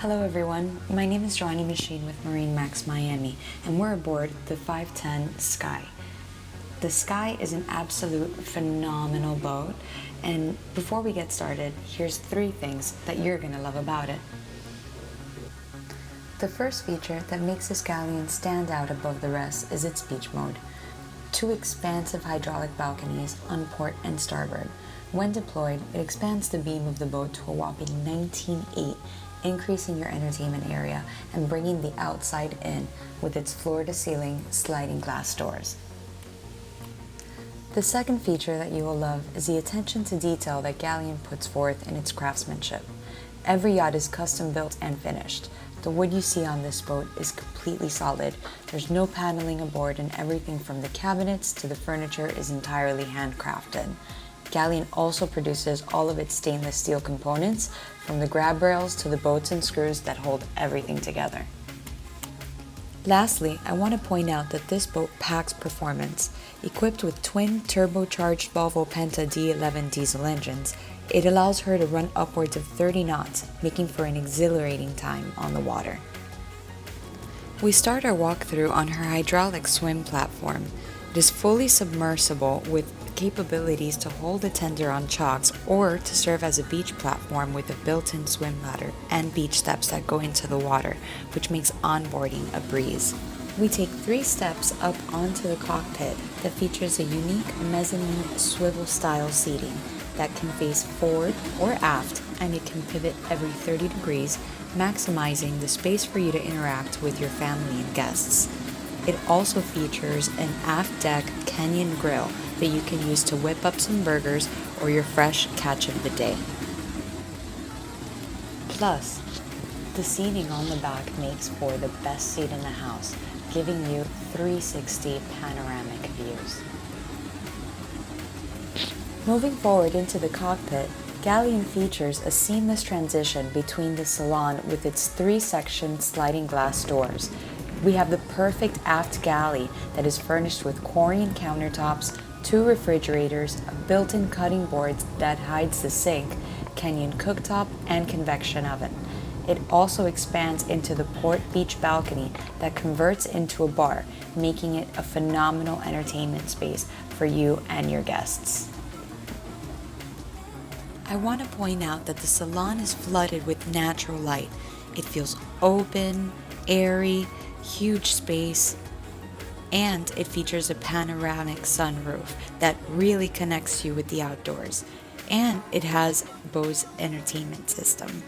Hello everyone, my name is Johnny Machine with MarineMax Miami, and we're aboard the 510 Sky. The Sky is an absolute phenomenal boat, and before we get started, here's 3 things that you're gonna love about it. The first feature that makes this Galeon stand out above the rest is its beach mode. 2 expansive hydraulic balconies on port and starboard. When deployed, it expands the beam of the boat to a whopping 19.8, increasing your entertainment area and bringing the outside in with its floor-to-ceiling sliding glass doors. The second feature that you will love is the attention to detail that Galeon puts forth in its craftsmanship. Every yacht is custom built and finished. The wood you see on this boat is completely solid. There's no paneling aboard, and everything from the cabinets to the furniture is entirely handcrafted. Galeon also produces all of its stainless steel components, from the grab rails to the bolts and screws that hold everything together. Lastly, I want to point out that this boat packs performance. Equipped with twin turbocharged Volvo Penta D11 diesel engines, it allows her to run upwards of 30 knots, making for an exhilarating time on the water. We start our walkthrough on her hydraulic swim platform. It is fully submersible with capabilities to hold a tender on chocks or to serve as a beach platform with a built-in swim ladder and beach steps that go into the water, which makes onboarding a breeze. We take 3 steps up onto the cockpit that features a unique mezzanine swivel style seating that can face forward or aft, and it can pivot every 30 degrees, maximizing the space for you to interact with your family and guests. It also features an aft deck canyon grill that you can use to whip up some burgers or your fresh catch of the day. Plus, the seating on the back makes for the best seat in the house, giving you 360 panoramic views. Moving forward into the cockpit, Galeon features a seamless transition between the Salon with its 3-section sliding glass doors. We have the perfect aft galley that is furnished with Corian countertops, 2 refrigerators, a built-in cutting board that hides the sink, Kenyan cooktop, and convection oven. It also expands into the port beach balcony that converts into a bar, making it a phenomenal entertainment space for you and your guests. I want to point out that the Salon is flooded with natural light. It feels open, airy, huge space, and it features a panoramic sunroof that really connects you with the outdoors, and it has Bose entertainment system.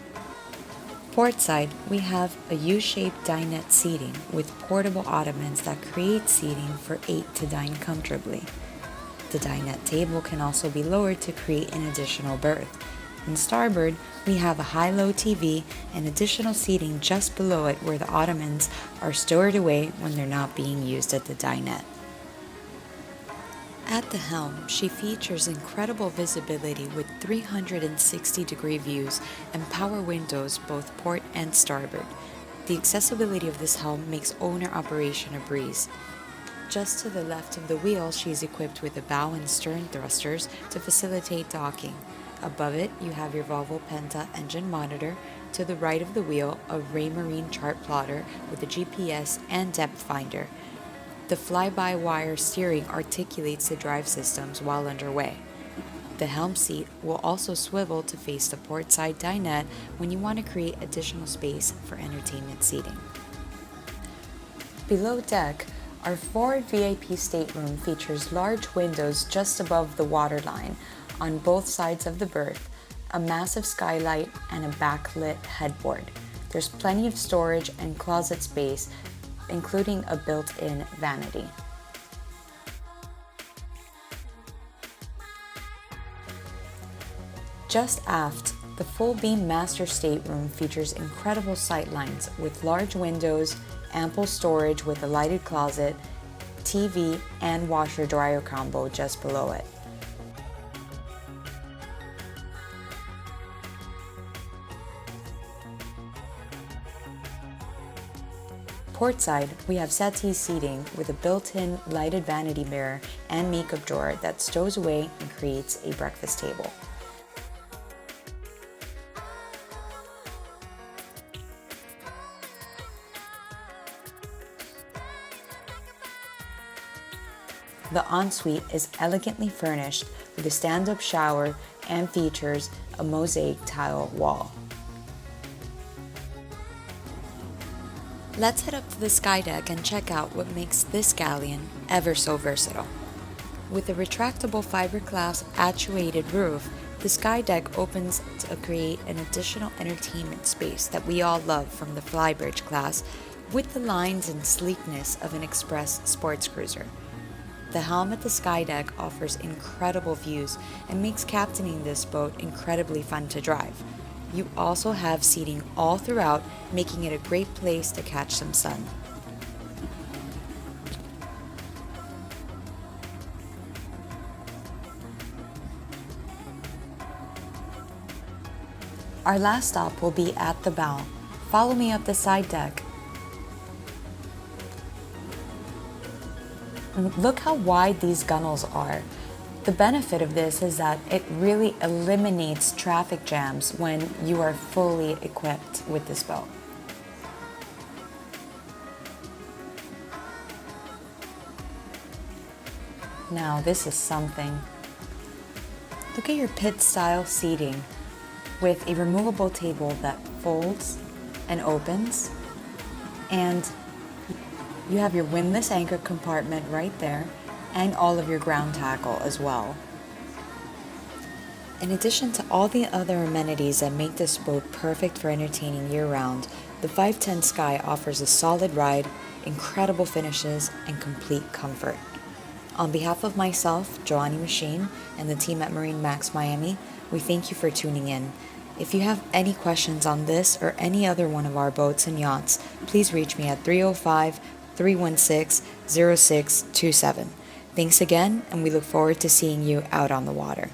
Portside, we have a U-shaped dinette seating with portable ottomans that create seating for 8 to dine comfortably. The dinette table can also be lowered to create an additional berth. In starboard, we have a high-low TV and additional seating just below it where the ottomans are stored away when they're not being used at the dinette. At the helm, she features incredible visibility with 360-degree views and power windows both port and starboard. The accessibility of this helm makes owner operation a breeze. Just to the left of the wheel, she is equipped with a bow and stern thrusters to facilitate docking. Above it, you have your Volvo Penta engine monitor. To the right of the wheel, a Raymarine chart plotter with a GPS and depth finder. The fly-by-wire steering articulates the drive systems while underway. The helm seat will also swivel to face the portside dinette when you want to create additional space for entertainment seating. Below deck, our forward VIP stateroom features large windows just above the waterline on both sides of the berth, a massive skylight, and a backlit headboard. There's plenty of storage and closet space, including a built-in vanity. Just aft, the full-beam master stateroom features incredible sightlines with large windows, ample storage with a lighted closet, TV, and washer-dryer combo just below it. Portside, we have settee seating with a built-in lighted vanity mirror and makeup drawer that stows away and creates a breakfast table. The ensuite is elegantly furnished with a stand-up shower and features a mosaic tile wall. Let's head up to the sky deck and check out what makes this Galeon ever so versatile. With a retractable fiberglass actuated roof, the sky deck opens to create an additional entertainment space that we all love from the Flybridge class, with the lines and sleekness of an express sports cruiser. The Helm at the sky deck offers incredible views and makes captaining this boat incredibly fun to drive. You also have seating all throughout, making it a great place to catch some sun. Our last stop will be at the bow. Follow me up the side deck. Look how wide these gunnels are. The benefit of this is that it really eliminates traffic jams when you are fully equipped with this boat. Now this is something. Look at your pit-style seating with a removable table that folds and opens, and you have your windlass anchor compartment right there, and all of your ground tackle as well. In addition to all the other amenities that make this boat perfect for entertaining year-round, the 510 Sky offers a solid ride, incredible finishes, and complete comfort. On behalf of myself, Joanny Machine, and the team at MarineMax Miami, we thank you for tuning in. If you have any questions on this or any other one of our boats and yachts, please reach me at 305-316-0627. Thanks again, and we look forward to seeing you out on the water.